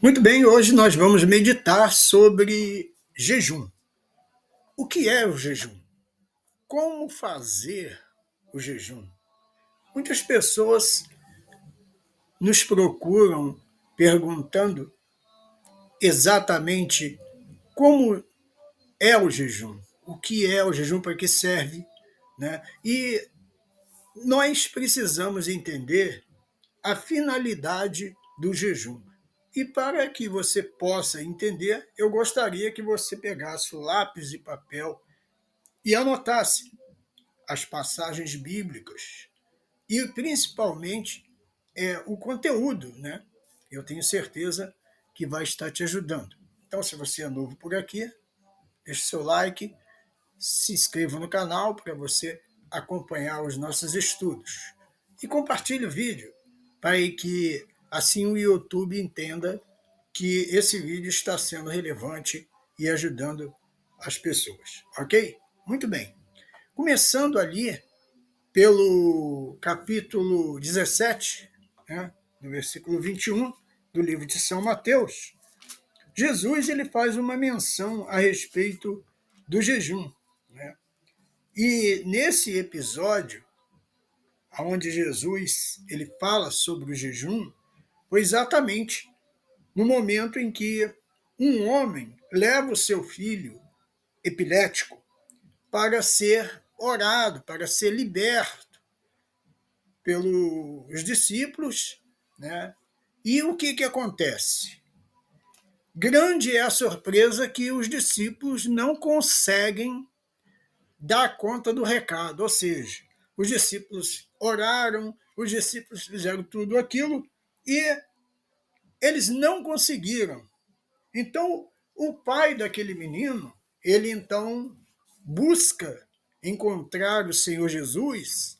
Muito bem, hoje nós vamos meditar sobre jejum. O que é o jejum? Como fazer o jejum? Muitas pessoas nos procuram perguntando exatamente como é o jejum, o que é o jejum, para que serve, né? E nós precisamos entender a finalidade do jejum. E para que você possa entender, eu gostaria que você pegasse o lápis e papel e anotasse as passagens bíblicas e principalmente o conteúdo, né? Eu tenho certeza que vai estar te ajudando. Então, se você é novo por aqui, deixe seu like, se inscreva no canal para você acompanhar os nossos estudos e compartilhe o vídeo para que assim o YouTube entenda que esse vídeo está sendo relevante e ajudando as pessoas, ok? Muito bem. Começando ali pelo capítulo 17, né, no versículo 21 do livro de São Mateus, Jesus ele faz uma menção a respeito do jejum. Né? E nesse episódio, onde Jesus ele fala sobre o jejum, foi exatamente no momento em que um homem leva o seu filho epilético para ser orado, para ser liberto pelos discípulos, né? E o que acontece? Grande é a surpresa que os discípulos não conseguem dar conta do recado, ou seja, os discípulos oraram, os discípulos fizeram tudo aquilo e eles não conseguiram. Então, o pai daquele menino, ele então busca encontrar o Senhor Jesus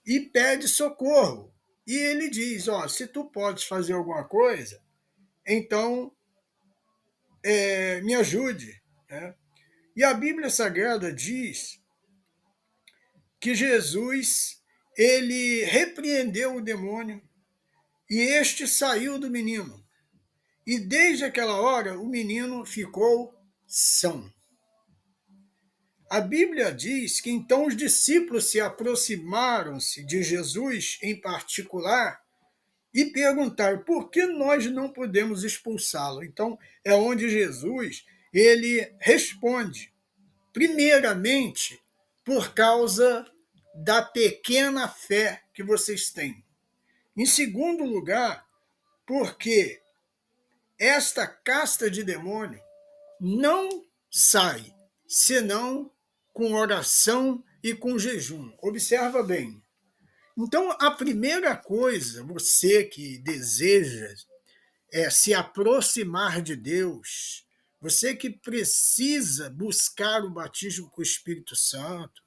e pede socorro. E ele diz: ó, se tu podes fazer alguma coisa, então me ajude. Né? E a Bíblia Sagrada diz que Jesus ele repreendeu o demônio e este saiu do menino. E desde aquela hora o menino ficou são. A Bíblia diz que então os discípulos se aproximaram-se de Jesus em particular e perguntaram por que nós não podemos expulsá-lo. Então é onde Jesus ele responde, primeiramente, por causa da pequena fé que vocês têm. Em segundo lugar, porque esta casta de demônio não sai senão com oração e com jejum. Observa bem. Então, a primeira coisa, você que deseja se aproximar de Deus, você que precisa buscar o batismo com o Espírito Santo,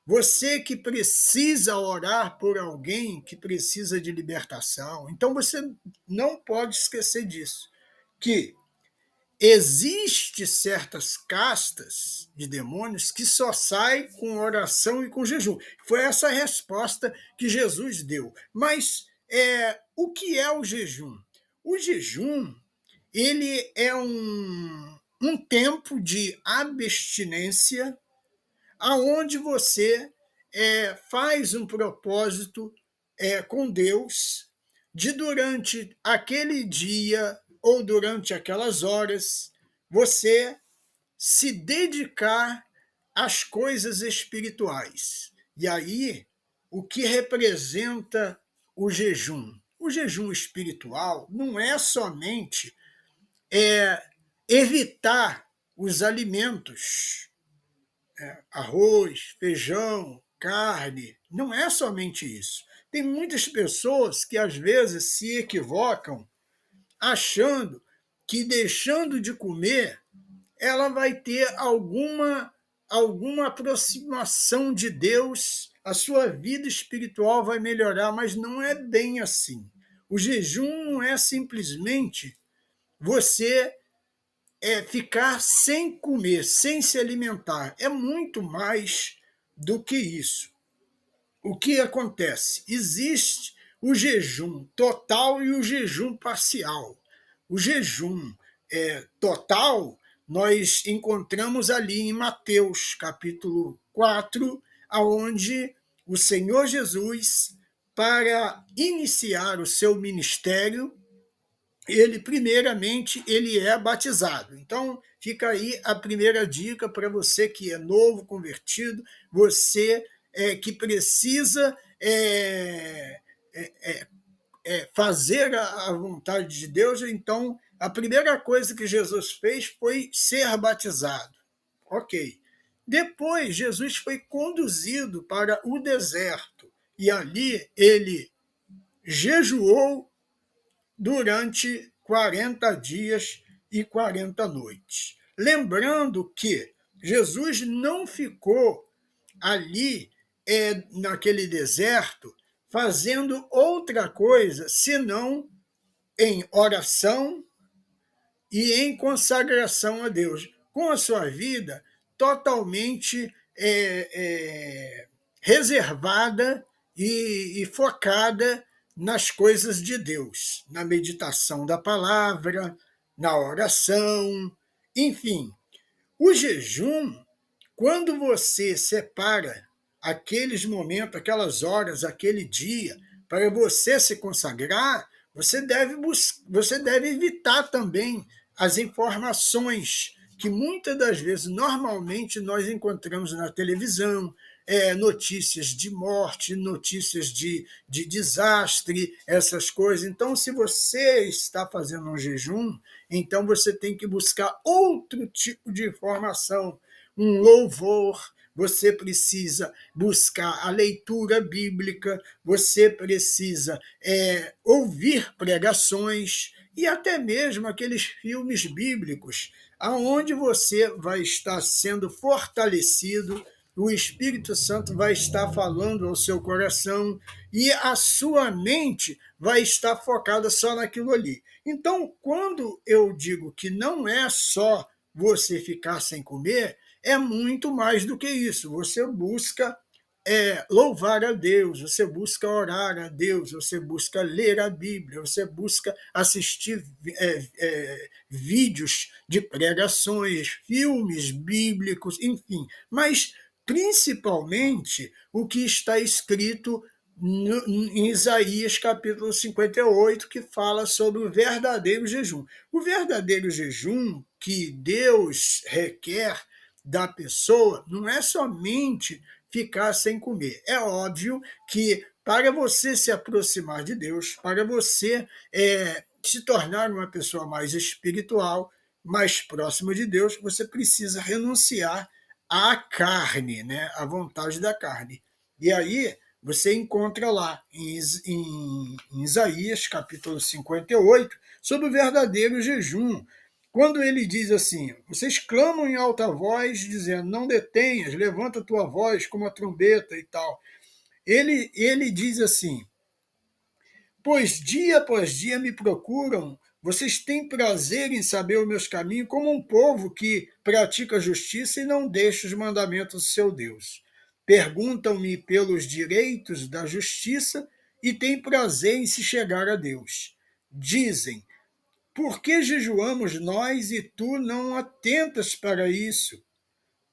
você que precisa orar por alguém que precisa de libertação, então você não pode esquecer disso, que existe certas castas de demônios que só saem com oração e com jejum. Foi essa a resposta que Jesus deu. Mas o que é o jejum? O jejum ele é um tempo de abstinência aonde você faz um propósito com Deus de durante aquele dia ou durante aquelas horas você se dedicar às coisas espirituais. E aí, o que representa o jejum? O jejum espiritual não é somente evitar os alimentos, arroz, feijão, carne. Não é somente isso. Tem muitas pessoas que às vezes se equivocam achando que deixando de comer ela vai ter alguma aproximação de Deus, a sua vida espiritual vai melhorar, mas não é bem assim. O jejum não é simplesmente você ficar sem comer, sem se alimentar. É muito mais do que isso. O que acontece? Existe o jejum total e o jejum parcial. o jejum total, nós encontramos ali em Mateus, capítulo 4, aonde o Senhor Jesus, para iniciar o seu ministério, ele primeiramente ele é batizado. Então fica aí a primeira dica para você que é novo convertido, você que precisa fazer a vontade de Deus. Então a primeira coisa que Jesus fez foi ser batizado. Ok. Depois Jesus foi conduzido para o deserto e ali ele jejuou durante 40 dias e 40 noites. Lembrando que Jesus não ficou ali, naquele deserto, fazendo outra coisa senão em oração e em consagração a Deus, com a sua vida totalmente reservada e focada nas coisas de Deus, na meditação da palavra, na oração, enfim. O jejum, quando você separa aqueles momentos, aquelas horas, aquele dia, para você se consagrar, você deve evitar também as informações que muitas das vezes, normalmente, nós encontramos na televisão, notícias de morte, notícias de desastre, essas coisas. Então, se você está fazendo um jejum, então você tem que buscar outro tipo de informação, um louvor, você precisa buscar a leitura bíblica, você precisa ouvir pregações e até mesmo aqueles filmes bíblicos, aonde você vai estar sendo fortalecido, o Espírito Santo vai estar falando ao seu coração e a sua mente vai estar focada só naquilo ali. Então, quando eu digo que não é só você ficar sem comer, é muito mais do que isso. Você busca louvar a Deus, você busca orar a Deus, você busca ler a Bíblia, você busca assistir vídeos de pregações, filmes bíblicos, enfim. Mas, principalmente, o que está escrito em Isaías capítulo 58, que fala sobre o verdadeiro jejum. O verdadeiro jejum que Deus requer da pessoa não é somente ficar sem comer. É óbvio que para você se aproximar de Deus, para você se tornar uma pessoa mais espiritual, mais próxima de Deus, você precisa renunciar à carne, né? À vontade da carne. E aí você encontra lá em Isaías, capítulo 58, sobre o verdadeiro jejum. Quando ele diz assim: vocês clamam em alta voz, dizendo, não detenhas, levanta a tua voz como a trombeta e tal. Ele diz assim: pois dia após dia me procuram, vocês têm prazer em saber os meus caminhos, como um povo que pratica a justiça e não deixa os mandamentos do seu Deus. Perguntam-me pelos direitos da justiça e têm prazer em se chegar a Deus. Dizem: por que jejuamos nós e tu não atentas para isso?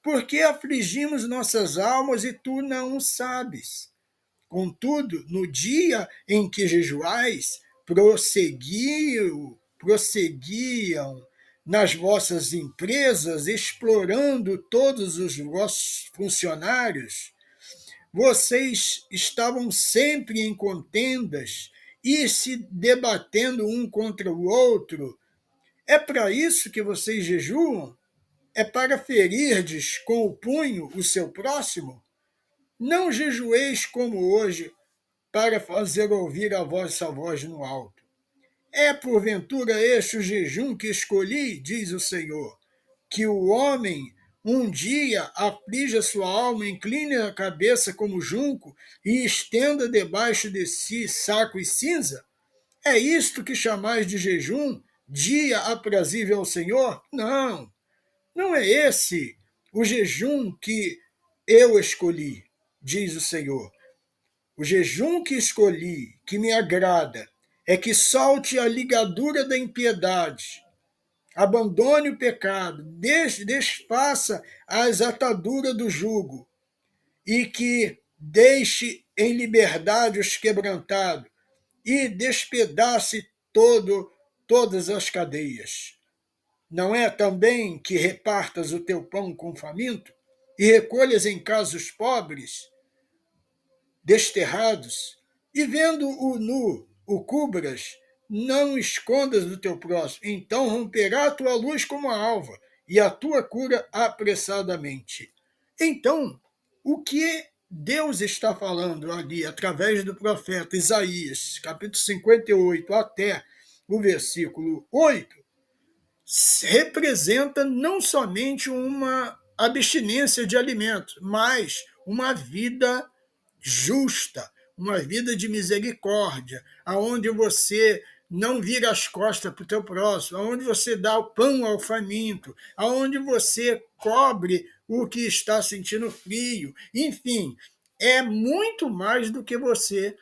Por que afligimos nossas almas e tu não o sabes? Contudo, no dia em que jejuais, prosseguiam nas vossas empresas, explorando todos os vossos funcionários. Vocês estavam sempre em contendas e se debatendo um contra o outro. É para isso que vocês jejuam? É para ferirdes com o punho o seu próximo? Não jejueis como hoje, para fazer ouvir a vossa voz no alto. É porventura este o jejum que escolhi, diz o Senhor, que o homem um dia aflige a sua alma, incline a cabeça como junco e estenda debaixo de si saco e cinza? É isto que chamais de jejum, dia aprazível ao Senhor? Não, não é esse o jejum que eu escolhi, diz o Senhor. O jejum que escolhi, que me agrada, é que solte a ligadura da impiedade, abandone o pecado, desfaça as ataduras do jugo e que deixe em liberdade os quebrantados e despedace todas as cadeias. Não é também que repartas o teu pão com o faminto e recolhas em casa os pobres, desterrados, e vendo o nu, o cubras, não escondas do teu próximo, então romperá a tua luz como a alva, e a tua cura apressadamente. Então, o que Deus está falando ali, através do profeta Isaías, capítulo 58, até o versículo 8, representa não somente uma abstinência de alimentos, mas uma vida justa, uma vida de misericórdia, aonde você não vira as costas para o teu próximo, aonde você dá o pão ao faminto, aonde você cobre o que está sentindo frio. Enfim, é muito mais do que você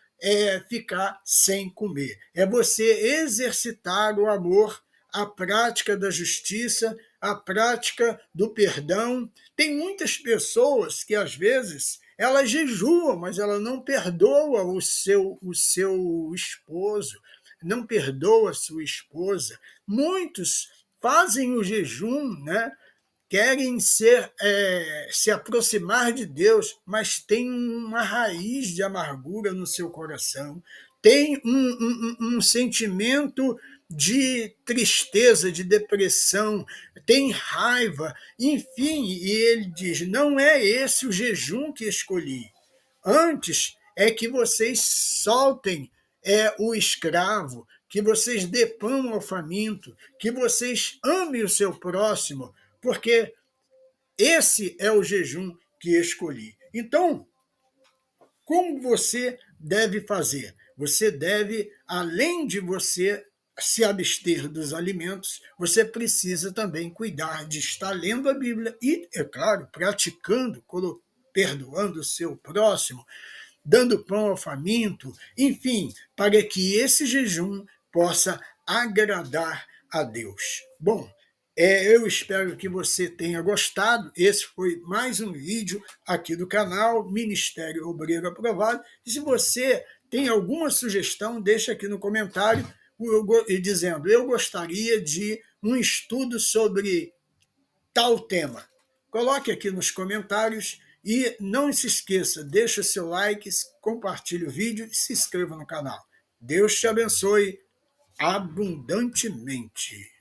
ficar sem comer. É você exercitar o amor, a prática da justiça, a prática do perdão. Tem muitas pessoas que, às vezes, ela jejua, mas ela não perdoa o seu esposo, não perdoa a sua esposa. Muitos fazem o jejum, né? Querem se aproximar de Deus, mas tem uma raiz de amargura no seu coração, tem um sentimento de tristeza, de depressão, tem raiva, enfim, e ele diz: não é esse o jejum que escolhi. Antes é que vocês soltem o escravo, que vocês dê pão ao faminto, que vocês amem o seu próximo, porque esse é o jejum que escolhi. Então, como você deve fazer? Você deve, além de você se abster dos alimentos, você precisa também cuidar de estar lendo a Bíblia e, é claro, praticando, perdoando o seu próximo, dando pão ao faminto, enfim, para que esse jejum possa agradar a Deus. Bom, eu espero que você tenha gostado. Esse foi mais um vídeo aqui do canal Ministério Obreiro Aprovado. E se você tem alguma sugestão, deixa aqui no comentário dizendo: eu gostaria de um estudo sobre tal tema. Coloque aqui nos comentários e não se esqueça, deixa o seu like, compartilhe o vídeo e se inscreva no canal. Deus te abençoe abundantemente.